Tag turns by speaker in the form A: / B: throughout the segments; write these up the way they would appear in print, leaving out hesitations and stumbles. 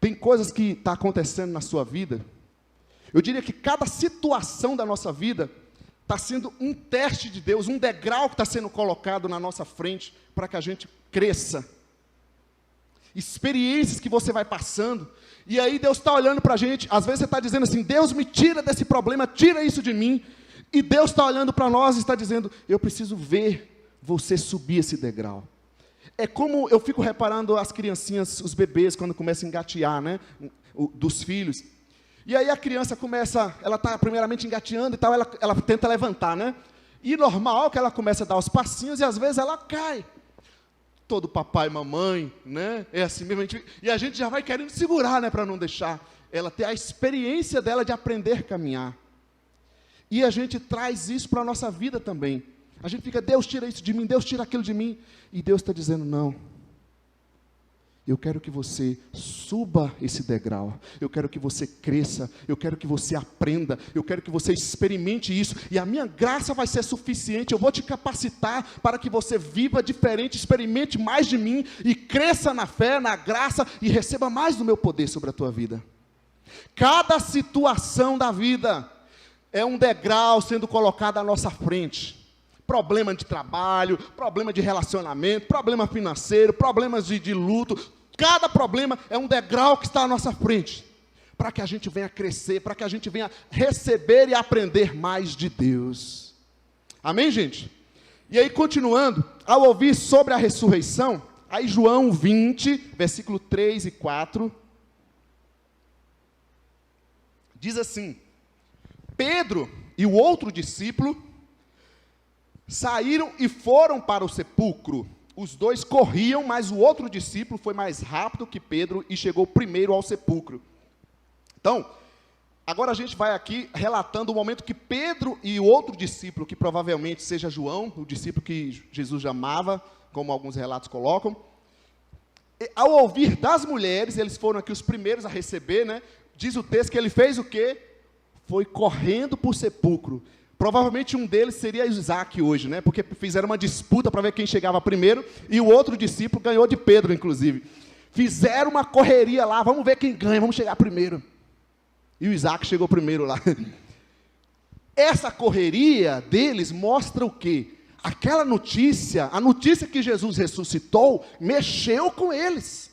A: Tem coisas que estão acontecendo na sua vida. Eu diria que cada situação da nossa vida está sendo um teste de Deus, um degrau que está sendo colocado na nossa frente para que a gente cresça. Experiências que você vai passando, e aí Deus está olhando para a gente. Às vezes você está dizendo assim: Deus, me tira desse problema, tira isso de mim. E Deus está olhando para nós e está dizendo: eu preciso ver você subir esse degrau. É como eu fico reparando as criancinhas, os bebês, quando começam a engatear, né, dos filhos. E aí a criança começa, ela está primeiramente engateando e tal, ela tenta levantar, né? E normal que ela começa a dar os passinhos e às vezes ela cai. Todo papai e mamãe, né? É assim mesmo. E a gente já vai querendo segurar, né? Para não deixar ela ter a experiência dela de aprender a caminhar. E a gente traz isso para a nossa vida também. A gente fica: Deus, tira isso de mim, Deus, tira aquilo de mim. E Deus está dizendo: não. Eu quero que você suba esse degrau. Eu quero que você cresça. Eu quero que você aprenda. Eu quero que você experimente isso. E a minha graça vai ser suficiente. Eu vou te capacitar para que você viva diferente, experimente mais de mim e cresça na fé, na graça e receba mais do meu poder sobre a tua vida. Cada situação da vida é um degrau sendo colocado à nossa frente. Problema de trabalho, problema de relacionamento, problema financeiro, problemas de luto. Cada problema é um degrau que está à nossa frente, para que a gente venha crescer, para que a gente venha receber e aprender mais de Deus. Amém, gente? E aí, continuando, ao ouvir sobre a ressurreição, aí João 20, versículo 3 e 4, diz assim: Pedro e o outro discípulo saíram e foram para o sepulcro. Os dois corriam, mas o outro discípulo foi mais rápido que Pedro e chegou primeiro ao sepulcro. Então, agora a gente vai aqui relatando o momento que Pedro e o outro discípulo, que provavelmente seja João, o discípulo que Jesus amava, como alguns relatos colocam, ao ouvir das mulheres, eles foram aqui os primeiros a receber, né? Diz o texto que ele fez o quê? Foi correndo para o sepulcro. Provavelmente um deles seria Isaac hoje, né? Porque fizeram uma disputa para ver quem chegava primeiro, e o outro discípulo ganhou de Pedro, inclusive. Fizeram uma correria lá, vamos ver quem ganha, vamos chegar primeiro. E o Isaac chegou primeiro lá. Essa correria deles mostra o quê? Aquela notícia, a notícia que Jesus ressuscitou, mexeu com eles.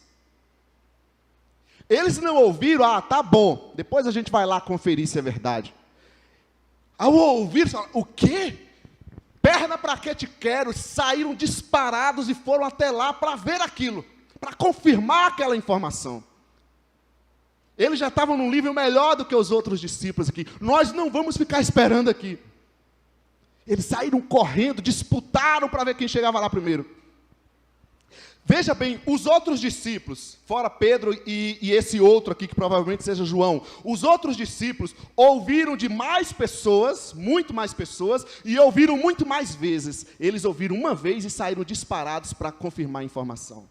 A: Eles não ouviram: tá bom, depois a gente vai lá conferir se é verdade. Ao ouvir, falaram: o quê? Perna para que te quero? Saíram disparados e foram até lá para ver aquilo, para confirmar aquela informação. Eles já estavam num nível melhor do que os outros discípulos aqui. Nós não vamos ficar esperando aqui. Eles saíram correndo, disputaram para ver quem chegava lá primeiro. Veja bem, os outros discípulos, fora Pedro e esse outro aqui, que provavelmente seja João, os outros discípulos ouviram de mais pessoas, muito mais pessoas, e ouviram muito mais vezes. Eles ouviram uma vez e saíram disparados para confirmar a informação.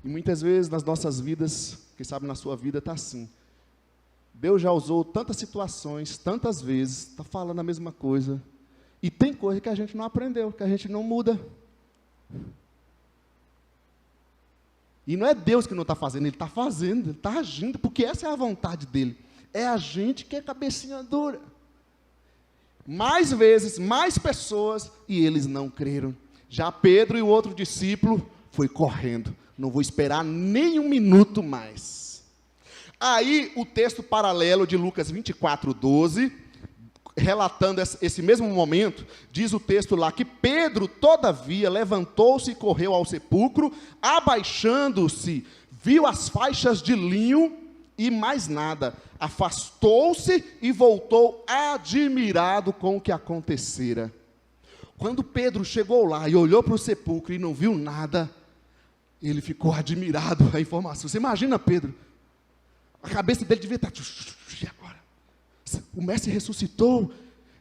A: E muitas vezes nas nossas vidas, quem sabe na sua vida está assim. Deus já usou tantas situações, tantas vezes, está falando a mesma coisa. E tem coisa que a gente não aprendeu, que a gente não muda. E não é Deus que não está fazendo, Ele está fazendo, Ele está agindo, porque essa é a vontade dEle. É a gente que é cabecinha dura. Mais vezes, mais pessoas, e eles não creram. Já Pedro e o outro discípulo foi correndo. Não vou esperar nem um minuto mais. Aí o texto paralelo de Lucas 24:12, relatando esse mesmo momento, diz o texto lá que Pedro, todavia, levantou-se e correu ao sepulcro, abaixando-se, viu as faixas de linho e mais nada, afastou-se e voltou admirado com o que acontecera. Quando Pedro chegou lá e olhou para o sepulcro e não viu nada, ele ficou admirado a informação. Você imagina Pedro, a cabeça dele devia estar: e agora? O mestre ressuscitou.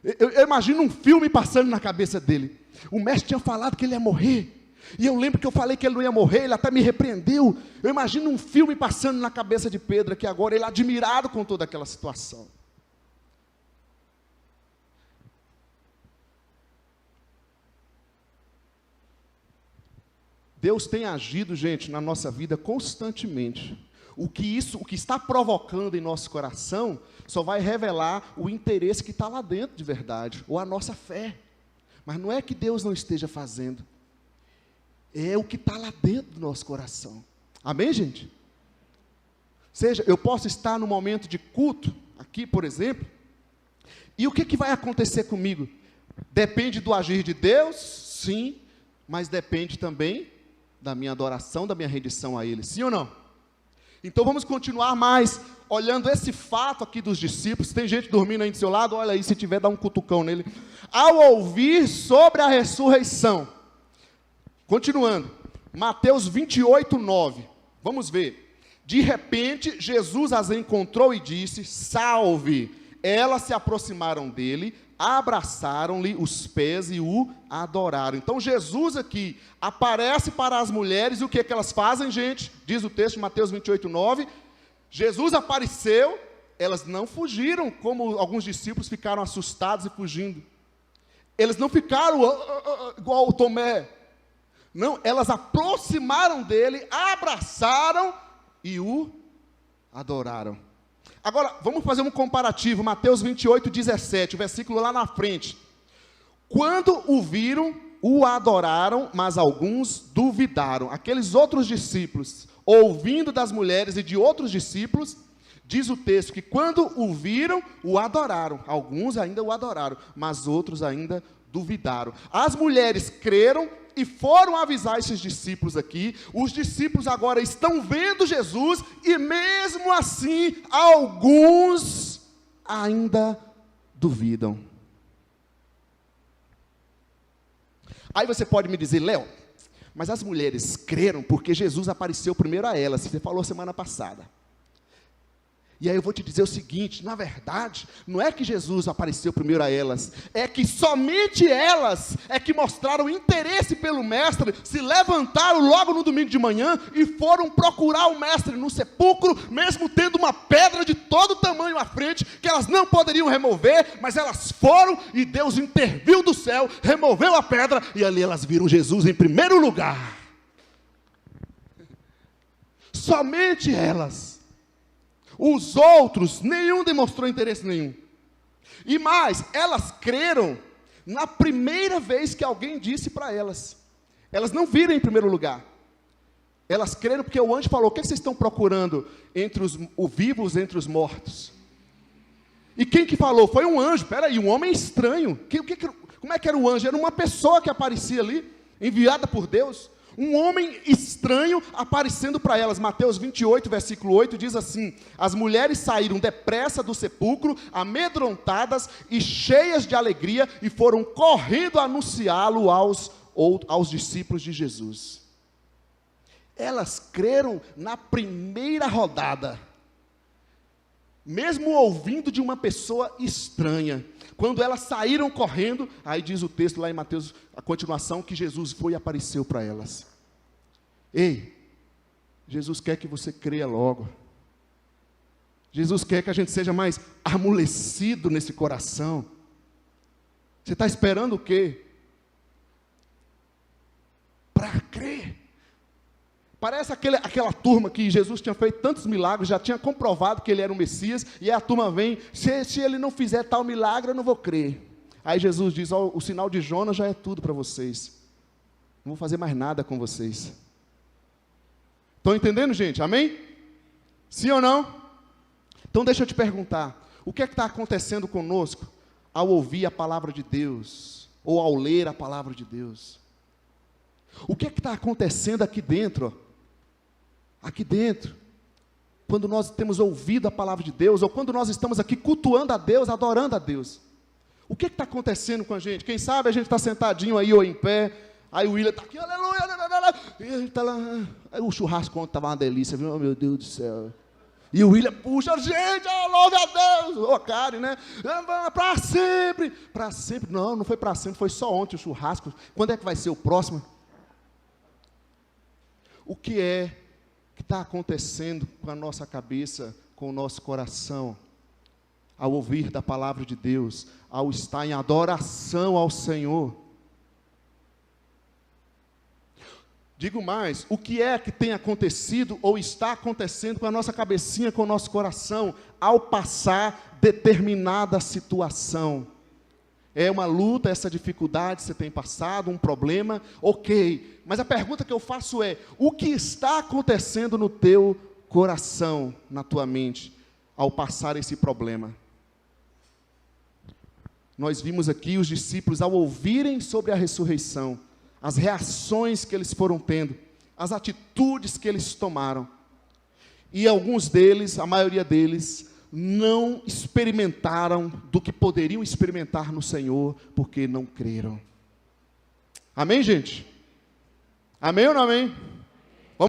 A: Eu imagino um filme passando na cabeça dele. O mestre tinha falado que ele ia morrer, e eu lembro que eu falei que ele não ia morrer, ele até me repreendeu. Eu imagino um filme passando na cabeça de Pedro, que agora ele admirado com toda aquela situação. Deus tem agido, gente, na nossa vida constantemente. O que está provocando em nosso coração, só vai revelar o interesse que está lá dentro de verdade, ou a nossa fé. Mas não é que Deus não esteja fazendo, é o que está lá dentro do nosso coração. Amém, gente? Ou seja, eu posso estar no momento de culto, aqui, por exemplo, e o que vai acontecer comigo? Depende do agir de Deus, sim, mas depende também da minha adoração, da minha rendição a Ele, sim ou não? Então vamos continuar mais, olhando esse fato aqui dos discípulos. Tem gente dormindo aí do seu lado, olha aí, se tiver, dá um cutucão nele. Ao ouvir sobre a ressurreição, continuando, Mateus 28, 9, vamos ver. De repente, Jesus as encontrou e disse, salve. Elas se aproximaram dele, abraçaram-lhe os pés e o adoraram. Então Jesus aqui aparece para as mulheres, e o que é que elas fazem, gente? Diz o texto, Mateus 28, 9, Jesus apareceu, elas não fugiram, como alguns discípulos ficaram assustados e fugindo. Eles não ficaram igual o Tomé. Não, elas aproximaram dele, abraçaram e o adoraram. Agora, vamos fazer um comparativo, Mateus 28, 17, o versículo lá na frente. Quando o viram, o adoraram, mas alguns duvidaram. Aqueles outros discípulos, ouvindo das mulheres e de outros discípulos, diz o texto que quando o viram, o adoraram. Alguns ainda o adoraram, mas outros ainda duvidaram. As mulheres creram e foram avisar esses discípulos aqui. Os discípulos agora estão vendo Jesus e mesmo assim, alguns ainda duvidam. Aí você pode me dizer, Léo, mas as mulheres creram porque Jesus apareceu primeiro a elas. Você falou semana passada. E aí eu vou te dizer o seguinte, na verdade, não é que Jesus apareceu primeiro a elas, é que somente elas é que mostraram interesse pelo mestre, se levantaram logo no domingo de manhã e foram procurar o mestre no sepulcro, mesmo tendo uma pedra de todo tamanho à frente, que elas não poderiam remover, mas elas foram e Deus interviu do céu, removeu a pedra e ali elas viram Jesus em primeiro lugar. Somente elas. Os outros, nenhum demonstrou interesse nenhum. E mais, elas creram na primeira vez que alguém disse para elas. Elas não viram em primeiro lugar. Elas creram porque o anjo falou, o que vocês estão procurando entre os vivos, entre os mortos? E quem que falou? Foi um anjo, peraí, um homem estranho. Como é que era o anjo? Era uma pessoa que aparecia ali, enviada por Deus. Um homem estranho aparecendo para elas. Mateus 28, versículo 8, diz assim, as mulheres saíram depressa do sepulcro, amedrontadas e cheias de alegria, e foram correndo anunciá-lo aos discípulos de Jesus. Elas creram na primeira rodada, mesmo ouvindo de uma pessoa estranha. Quando elas saíram correndo, aí diz o texto lá em Mateus, a continuação, que Jesus foi e apareceu para elas. Ei, Jesus quer que você creia logo. Jesus quer que a gente seja mais amolecido nesse coração. Você está esperando o quê? Para crer. Parece aquela turma que Jesus tinha feito tantos milagres, já tinha comprovado que ele era o Messias, e aí a turma vem, se ele não fizer tal milagre, eu não vou crer. Aí Jesus diz, o sinal de Jonas já é tudo para vocês. Não vou fazer mais nada com vocês. Estão entendendo, gente? Amém? Sim ou não? Então deixa eu te perguntar, o que é que está acontecendo conosco ao ouvir a palavra de Deus, ou ao ler a palavra de Deus? O que é que está acontecendo aqui dentro? Aqui dentro, quando nós temos ouvido a palavra de Deus, ou quando nós estamos aqui cultuando a Deus, adorando a Deus, o que está acontecendo com a gente? Quem sabe a gente está sentadinho aí ou em pé, aí o William está aqui, aleluia, e a gente está lá, aí o churrasco ontem estava uma delícia, viu? Oh, meu Deus do céu, e o William puxa, gente, louve a Deus, Karen, né? Para sempre, não foi para sempre, foi só ontem o churrasco, quando é que vai ser o próximo? O que é que está acontecendo com a nossa cabeça, com o nosso coração, ao ouvir da palavra de Deus, ao estar em adoração ao Senhor? Digo mais, o que é que tem acontecido ou está acontecendo com a nossa cabecinha, com o nosso coração, ao passar determinada situação? É uma luta, essa dificuldade você tem passado, um problema, ok. Mas a pergunta que eu faço é, o que está acontecendo no teu coração, na tua mente, ao passar esse problema? Nós vimos aqui os discípulos, ao ouvirem sobre a ressurreição, as reações que eles foram tendo, as atitudes que eles tomaram. E alguns deles, a maioria deles, não experimentaram do que poderiam experimentar no Senhor, porque não creram. Amém, gente? Amém ou não amém?